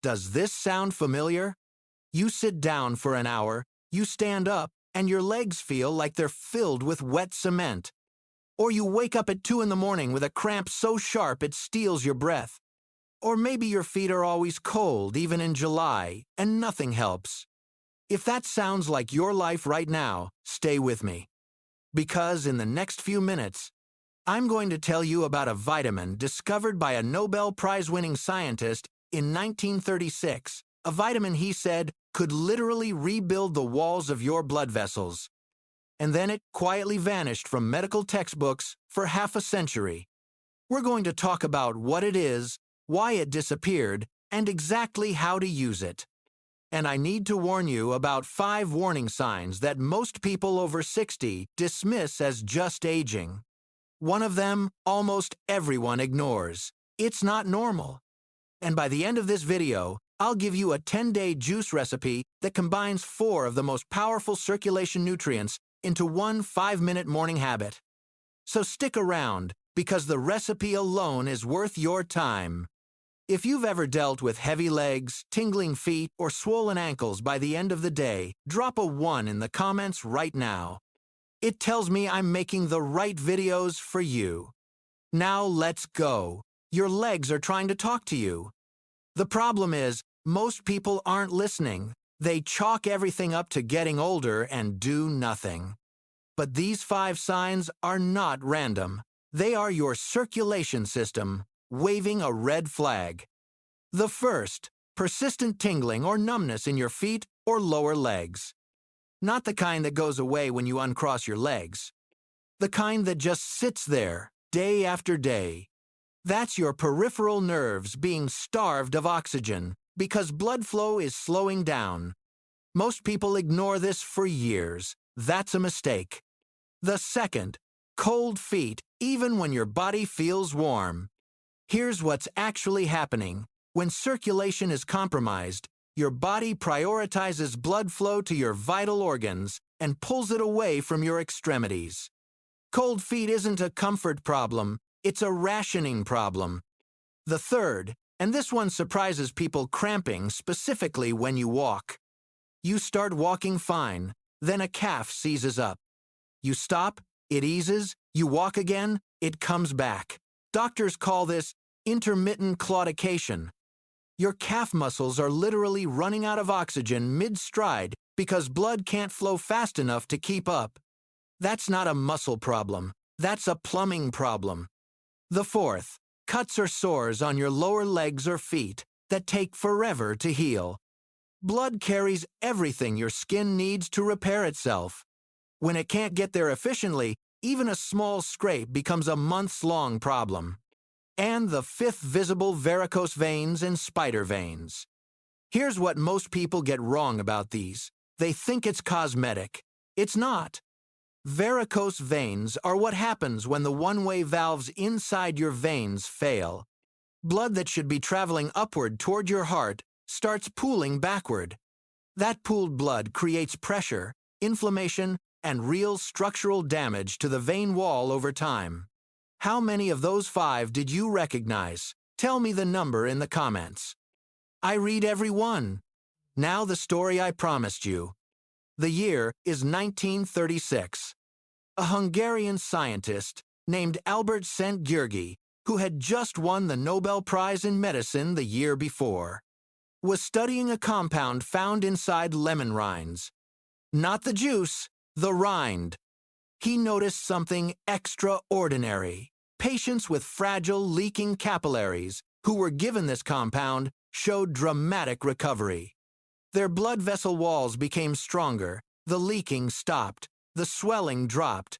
Does this sound familiar? You sit down for an hour, you stand up, and your legs feel like they're filled with wet cement. Or you wake up at 2 in the morning with a cramp so sharp it steals your breath. Or maybe your feet are always cold, even in July, and nothing helps. If that sounds like your life right now, stay with me. Because in the next few minutes, I'm going to tell you about a vitamin discovered by a Nobel Prize-winning scientist in 1936, a vitamin he said could literally rebuild the walls of your blood vessels. And then it quietly vanished from medical textbooks for half a century. We're going to talk about what it is, why it disappeared, and exactly how to use it. And I need to warn you about 5 warning signs that most people over 60 dismiss as just aging. One of them, almost everyone ignores. It's not normal. And by the end of this video, I'll give you a 10-day juice recipe that combines 4 of the most powerful circulation nutrients into one 5-minute morning habit. So stick around, because the recipe alone is worth your time. If you've ever dealt with heavy legs, tingling feet, or swollen ankles by the end of the day, drop a 1 in the comments right now. It tells me I'm making the right videos for you. Now let's go. Your legs are trying to talk to you. The problem is, most people aren't listening. They chalk everything up to getting older and do nothing. But these 5 signs are not random. They are your circulation system waving a red flag. The first, persistent tingling or numbness in your feet or lower legs. Not the kind that goes away when you uncross your legs. The kind that just sits there, day after day. That's your peripheral nerves being starved of oxygen because blood flow is slowing down. Most people ignore this for years. That's a mistake. The second, cold feet, even when your body feels warm. Here's what's actually happening. When circulation is compromised, your body prioritizes blood flow to your vital organs and pulls it away from your extremities. Cold feet isn't a comfort problem, it's a rationing problem. The third, and this one surprises people, cramping, specifically when you walk. You start walking fine, then a calf seizes up. You stop, it eases, you walk again, it comes back. Doctors call this intermittent claudication. Your calf muscles are literally running out of oxygen mid-stride because blood can't flow fast enough to keep up. That's not a muscle problem. That's a plumbing problem. The fourth, cuts or sores on your lower legs or feet that take forever to heal. Blood carries everything your skin needs to repair itself. When it can't get there efficiently, even a small scrape becomes a months-long problem. And the fifth, visible varicose veins and spider veins. Here's what most people get wrong about these. They think it's cosmetic. It's not. Varicose veins are what happens when the one-way valves inside your veins fail. Blood that should be traveling upward toward your heart starts pooling backward. That pooled blood creates pressure, inflammation, and real structural damage to the vein wall over time. How many of those 5 did you recognize? Tell me the number in the comments. I read every one. Now the story I promised you. The year is 1936. A Hungarian scientist named Albert Szent-Györgyi, who had just won the Nobel Prize in Medicine the year before, was studying a compound found inside lemon rinds. Not the juice, the rind. He noticed something extraordinary. Patients with fragile, leaking capillaries who were given this compound showed dramatic recovery. Their blood vessel walls became stronger, the leaking stopped, the swelling dropped.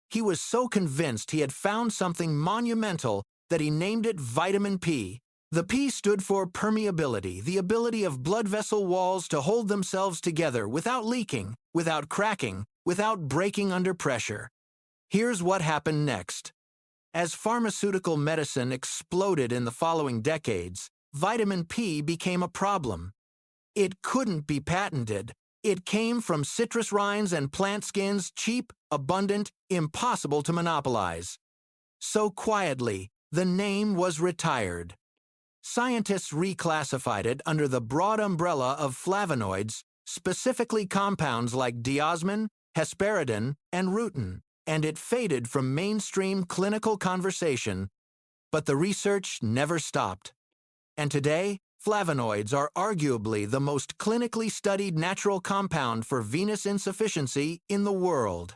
He was so convinced he had found something monumental that he named it vitamin P. The P stood for permeability, the ability of blood vessel walls to hold themselves together without leaking, without cracking, without breaking under pressure. Here's what happened next. As pharmaceutical medicine exploded in the following decades, vitamin P became a problem. It couldn't be patented. It came from citrus rinds and plant skins, cheap, abundant, impossible to monopolize. So quietly, the name was retired. scientists reclassified it under the broad umbrella of flavonoids, specifically compounds like diosmin, hesperidin, and rutin, and it faded from mainstream clinical conversation. But the research never stopped. And today, flavonoids are arguably the most clinically studied natural compound for venous insufficiency in the world.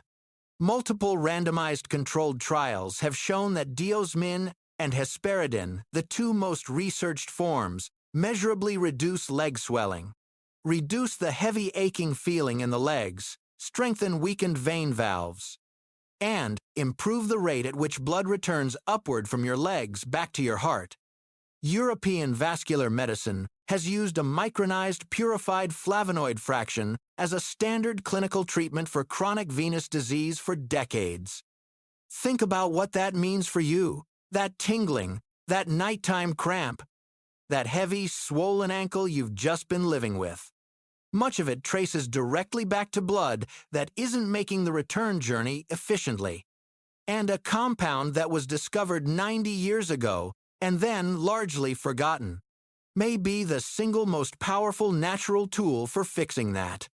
Multiple randomized controlled trials have shown that diosmin and hesperidin, the two most researched forms, measurably reduce leg swelling, reduce the heavy aching feeling in the legs, strengthen weakened vein valves, and improve the rate at which blood returns upward from your legs back to your heart. European vascular medicine has used a micronized purified flavonoid fraction as a standard clinical treatment for chronic venous disease for decades. Think about what that means for you. That tingling, that nighttime cramp, that heavy, swollen ankle you've just been living with. Much of it traces directly back to blood that isn't making the return journey efficiently. And a compound that was discovered 90 years ago and then largely forgotten may be the single most powerful natural tool for fixing that.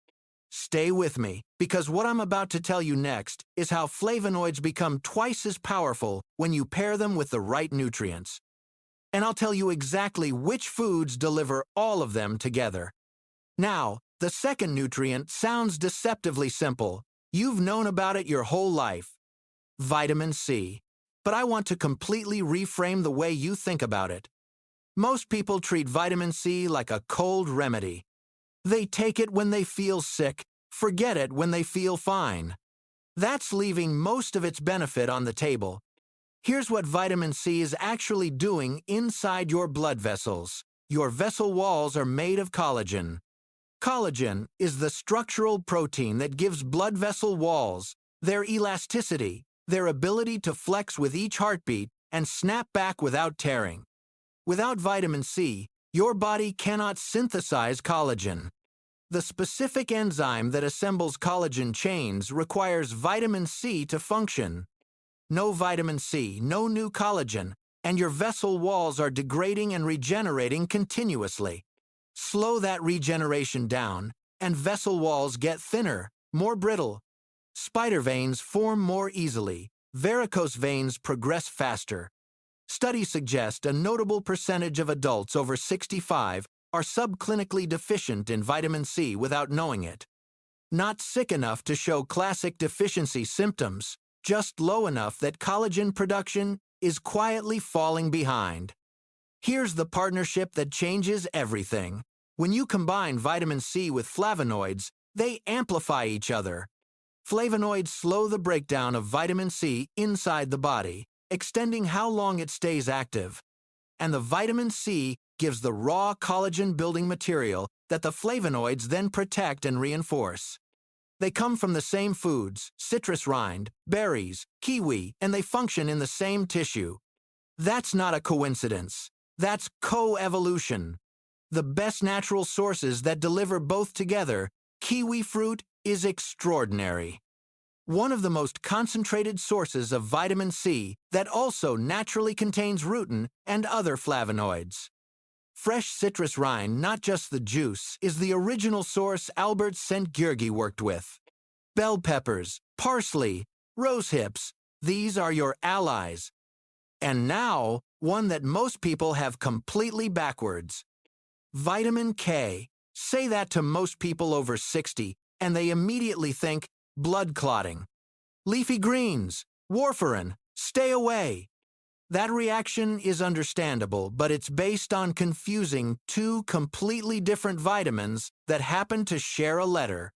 Stay with me, because what I'm about to tell you next is how flavonoids become twice as powerful when you pair them with the right nutrients. And I'll tell you exactly which foods deliver all of them together. Now, the second nutrient sounds deceptively simple. You've known about it your whole life. Vitamin C. But I want to completely reframe the way you think about it. Most people treat vitamin C like a cold remedy. They take it when they feel sick, forget it when they feel fine. That's leaving most of its benefit on the table. Here's what vitamin C is actually doing inside your blood vessels. Your vessel walls are made of collagen. Collagen is the structural protein that gives blood vessel walls their elasticity, their ability to flex with each heartbeat and snap back without tearing. Without vitamin C, your body cannot synthesize collagen. The specific enzyme that assembles collagen chains requires vitamin C to function. No vitamin C, no new collagen, and your vessel walls are degrading and regenerating continuously. Slow that regeneration down, and vessel walls get thinner, more brittle. Spider veins form more easily. Varicose veins progress faster. Studies suggest a notable percentage of adults over 65 are subclinically deficient in vitamin C without knowing it. Not sick enough to show classic deficiency symptoms, just low enough that collagen production is quietly falling behind. Here's the partnership that changes everything. When you combine vitamin C with flavonoids, they amplify each other. Flavonoids slow the breakdown of vitamin C inside the body, extending how long it stays active. And the vitamin C gives the raw collagen-building material that the flavonoids then protect and reinforce. They come from the same foods, citrus rind, berries, kiwi, and they function in the same tissue. That's not a coincidence. That's co-evolution. The best natural sources that deliver both together, kiwi fruit, is extraordinary. One of the most concentrated sources of vitamin C that also naturally contains rutin and other flavonoids. Fresh citrus rind, not just the juice, is the original source Albert Szent-Györgyi worked with. Bell peppers, parsley, rose hips, these are your allies. And now, one that most people have completely backwards. Vitamin K. Say that to most people over 60, and they immediately think blood clotting. Leafy greens, warfarin, stay away. That reaction is understandable, but it's based on confusing two completely different vitamins that happen to share a letter.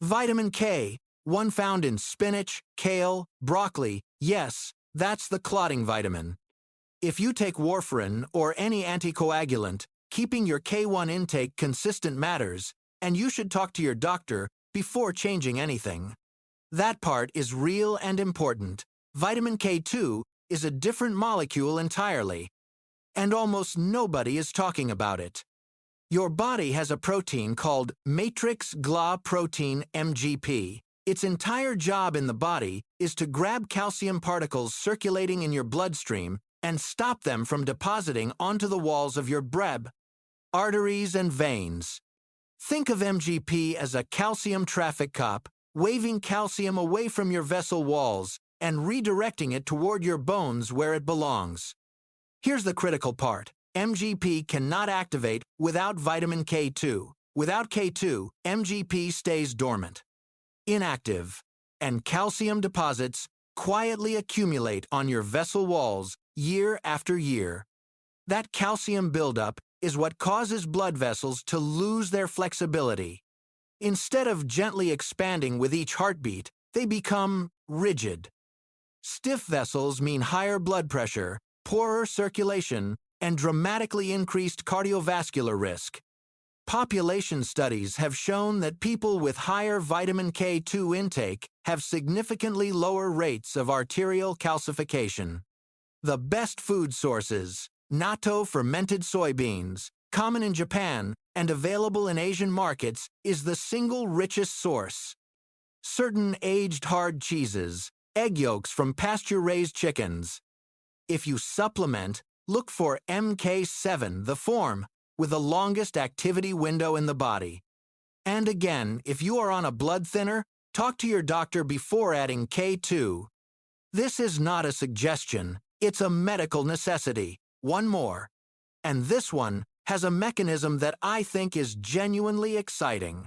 Vitamin K, one found in spinach, kale, broccoli, yes, that's the clotting vitamin. If you take warfarin or any anticoagulant, keeping your K1 intake consistent matters, and you should talk to your doctor before changing anything. That part is real and important. Vitamin K2 is a different molecule entirely, and almost nobody is talking about it. Your body has a protein called matrix GLA protein MGP. Its entire job in the body is to grab calcium particles circulating in your bloodstream and stop them from depositing onto the walls of your bleb, arteries, and veins. Think of MGP as a calcium traffic cop, waving calcium away from your vessel walls and redirecting it toward your bones where it belongs. Here's the critical part. MGP cannot activate without vitamin K2. Without K2, MGP stays dormant, inactive, and calcium deposits quietly accumulate on your vessel walls year after year. That calcium buildup is what causes blood vessels to lose their flexibility. Instead of gently expanding with each heartbeat, they become rigid. Stiff vessels mean higher blood pressure, poorer circulation, and dramatically increased cardiovascular risk. Population studies have shown that people with higher vitamin K2 intake have significantly lower rates of arterial calcification. The best food sources, natto fermented soybeans, common in Japan and available in Asian markets, is the single richest source. Certain aged hard cheeses, egg yolks from pasture-raised chickens. If you supplement, look for MK7, the form, with the longest activity window in the body. And again, if you are on a blood thinner, talk to your doctor before adding K2. This is not a suggestion, it's a medical necessity. One more. And this one has a mechanism that I think is genuinely exciting.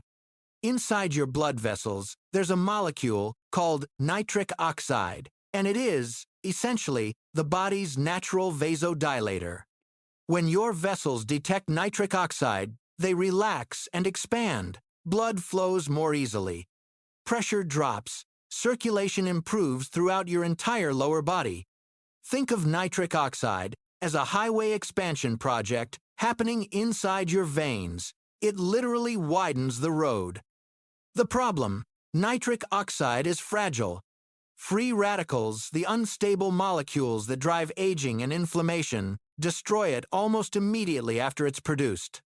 Inside your blood vessels, there's a molecule called nitric oxide, and it is, essentially, the body's natural vasodilator. When your vessels detect nitric oxide, they relax and expand. Blood flows more easily. Pressure drops. Circulation improves throughout your entire lower body. Think of nitric oxide as a highway expansion project happening inside your veins. It literally widens the road. The problem: nitric oxide is fragile. Free radicals, the unstable molecules that drive aging and inflammation, destroy it almost immediately after it's produced.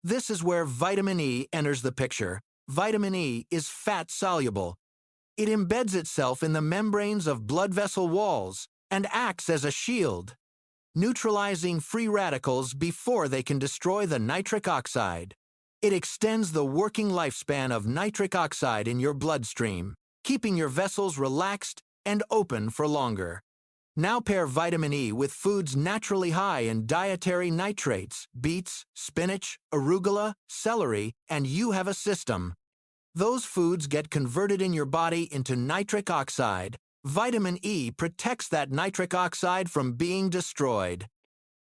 This is where vitamin E enters the picture. Vitamin E is fat-soluble. It embeds itself in the membranes of blood vessel walls and acts as a shield, neutralizing free radicals before they can destroy the nitric oxide. It extends the working lifespan of nitric oxide in your bloodstream, keeping your vessels relaxed and open for longer. Now pair vitamin E with foods naturally high in dietary nitrates, beets, spinach, arugula, celery, and you have a system. Those foods get converted in your body into nitric oxide. Vitamin E protects that nitric oxide from being destroyed.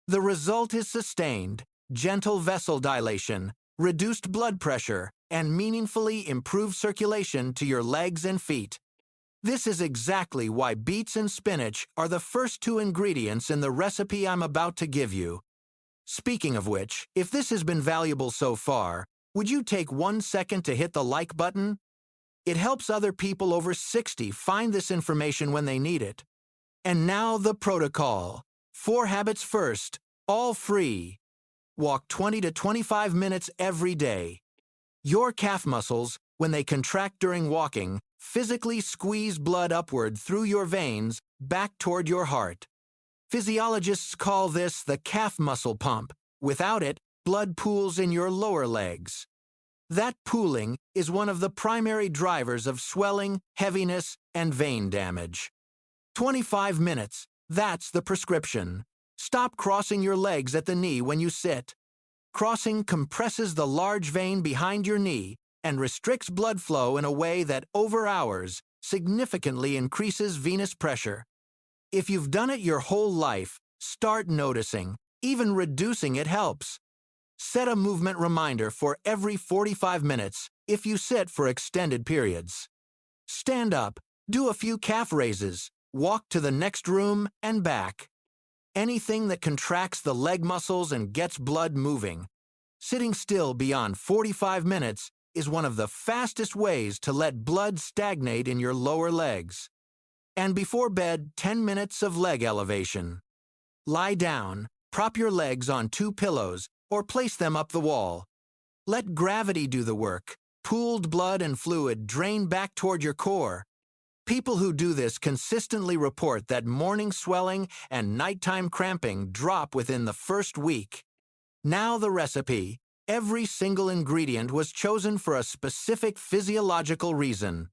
The result is sustained, gentle vessel dilation, reduced blood pressure, and meaningfully improved circulation to your legs and feet. This is exactly why beets and spinach are the first two ingredients in the recipe I'm about to give you. Speaking of which, if this has been valuable so far, would you take 1 second to hit the like button? It helps other people over 60 find this information when they need it. And now the protocol. 4 habits first, all free. Walk 20 to 25 minutes every day. Your calf muscles, when they contract during walking, physically squeeze blood upward through your veins back toward your heart. Physiologists call this the calf muscle pump. Without it, blood pools in your lower legs. That pooling is one of the primary drivers of swelling, heaviness, and vein damage. 25 minutes, that's the prescription. Stop crossing your legs at the knee when you sit. Crossing compresses the large vein behind your knee and restricts blood flow in a way that, over hours, significantly increases venous pressure. If you've done it your whole life, start noticing. Even reducing it helps. Set a movement reminder for every 45 minutes if you sit for extended periods. Stand up, do a few calf raises, walk to the next room and back. Anything that contracts the leg muscles and gets blood moving. Sitting still beyond 45 minutes is one of the fastest ways to let blood stagnate in your lower legs. And before bed, 10 minutes of leg elevation. Lie down, prop your legs on 2 pillows, or place them up the wall. Let gravity do the work. Pooled blood and fluid drain back toward your core. People who do this consistently report that morning swelling and nighttime cramping drop within the first week. Now the recipe. Every single ingredient was chosen for a specific physiological reason.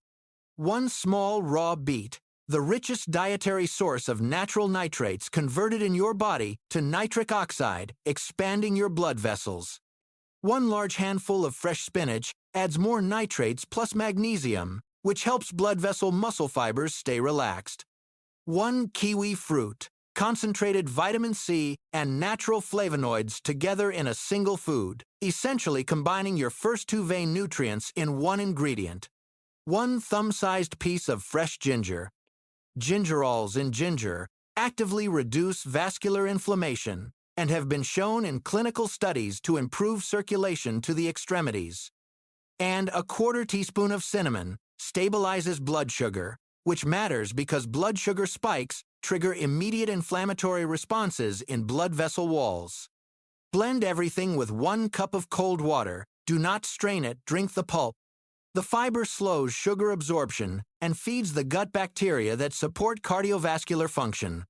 One small raw beet, the richest dietary source of natural nitrates converted in your body to nitric oxide, expanding your blood vessels. One large handful of fresh spinach adds more nitrates plus magnesium, which helps blood vessel muscle fibers stay relaxed. One kiwi fruit, concentrated vitamin C and natural flavonoids together in a single food, essentially combining your first two vein nutrients in one ingredient. One thumb-sized piece of fresh ginger. Gingerols in ginger actively reduce vascular inflammation and have been shown in clinical studies to improve circulation to the extremities. And a quarter teaspoon of cinnamon stabilizes blood sugar, which matters because blood sugar spikes trigger immediate inflammatory responses in blood vessel walls. Blend everything with 1 cup of cold water. Do not strain it, drink the pulp. The fiber slows sugar absorption and feeds the gut bacteria that support cardiovascular function.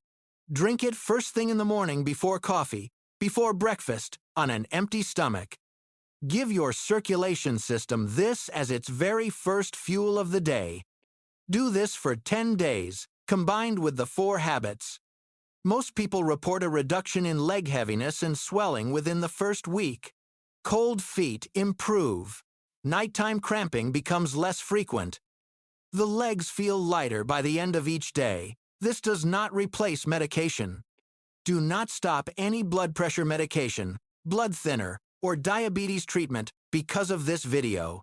Drink it first thing in the morning before coffee, before breakfast, on an empty stomach. Give your circulation system this as its very first fuel of the day. Do this for 10 days, combined with the 4 habits. Most people report a reduction in leg heaviness and swelling within the first week. Cold feet improve. Nighttime cramping becomes less frequent. The legs feel lighter by the end of each day. This does not replace medication. Do not stop any blood pressure medication, blood thinner, or diabetes treatment because of this video.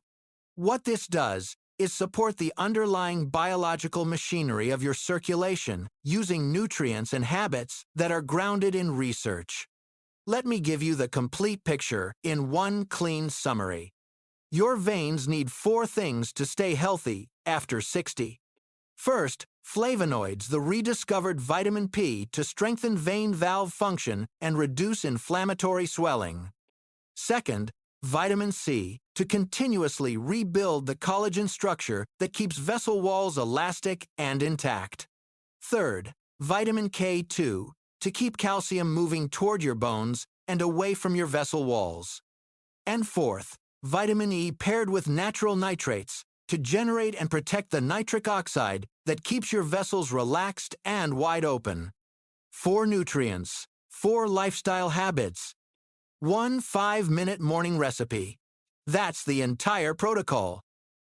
What this does is support the underlying biological machinery of your circulation using nutrients and habits that are grounded in research. Let me give you the complete picture in one clean summary. Your veins need 4 things to stay healthy after 60. First, flavonoids, the rediscovered vitamin P to strengthen vein valve function and reduce inflammatory swelling. Second, vitamin C to continuously rebuild the collagen structure that keeps vessel walls elastic and intact. Third, vitamin K2 to keep calcium moving toward your bones and away from your vessel walls. And fourth, vitamin E paired with natural nitrates to generate and protect the nitric oxide that keeps your vessels relaxed and wide open. 4 nutrients, 4 lifestyle habits, 1 5-minute morning recipe. That's the entire protocol.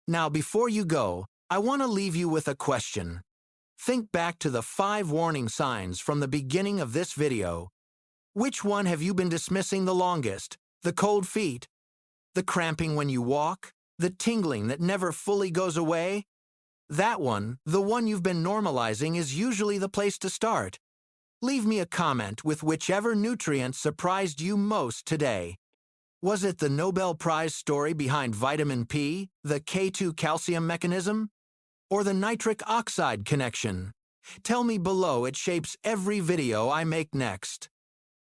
Now, before you go, I want to leave you with a question. Think back to the 5 warning signs from the beginning of this video. Which one have you been dismissing the longest? The cold feet? The cramping when you walk? The tingling that never fully goes away? That one, the one you've been normalizing, is usually the place to start. Leave me a comment with whichever nutrient surprised you most today. Was it the Nobel Prize story behind vitamin P, the K2 calcium mechanism? Or the nitric oxide connection? Tell me below, it shapes every video I make next.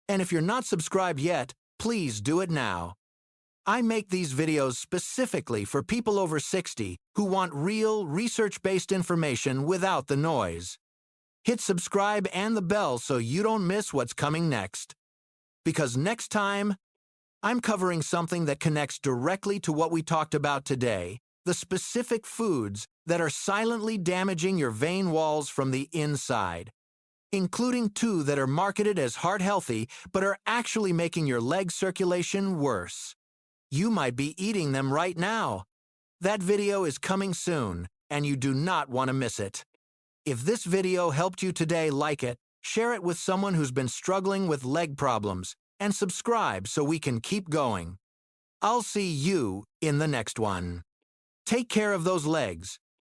And if you're not subscribed yet, please do it now. I make these videos specifically for people over 60 who want real, research-based information without the noise. Hit subscribe and the bell so you don't miss what's coming next. Because next time, I'm covering something that connects directly to what we talked about today, the specific foods that are silently damaging your vein walls from the inside, including 2 that are marketed as heart-healthy but are actually making your leg circulation worse. You might be eating them right now. That video is coming soon, and you do not want to miss it. If this video helped you today, like it, share it with someone who's been struggling with leg problems, and subscribe so we can keep going. I'll see you in the next one. Take care of those legs.